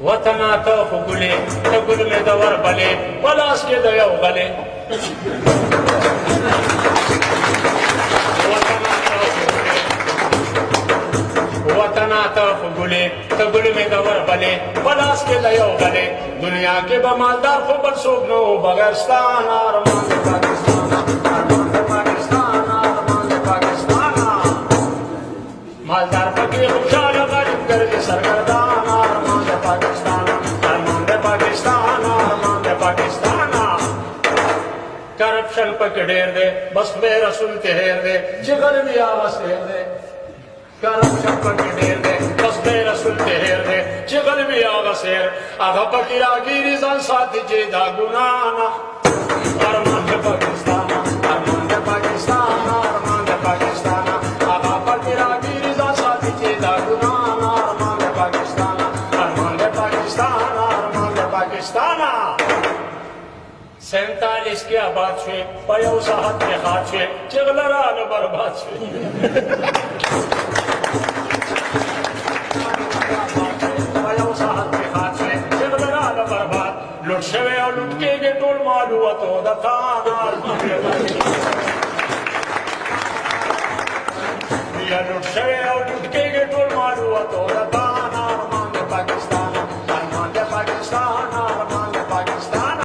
وطنا ته خو ګلې ته ګل مې د وربلې په لاس کې د یو غلې وطنا ته خو ګلې ته ګل مې د وربلې په لاس کې د یو غلې دنیا کې به مالدار خو بل څوک نه و بغیر ستا نه ارمان د پاکستان ارمان د پاکستان ارمان د پاکستان مالدار پکې خوشاله غریب ګرځي سرګردان کرپشن پکې ډېر دی بس به رسول ته هېر دی چې غریبي آواز هېر دی کرپشن پکې ډېر دی بس به رسول ته هېر دی چې غریبي آواز هېر هغه پکې راګیري ځان ساتي چې دا ګناه نه ارمان د پاکستان ارمان د پاکستان ارمان د پاکستان هغه پکې راګیري ځان ساتي چې دا ګناه نه ارمان د پاکستان ارمان د پاکستان ارمان د پاکستان 47 کې آباد شوې په یو ساعت کې خاط شوې چې غله رانه برباد شوې په یو ساعت کې خاط شوې چې غله رانه برباد لوټ شوې او لوټ کېږي ټول مال ووتو د تان یا لوټ شوې او لوټ کېږي ټول مال ووتو د تان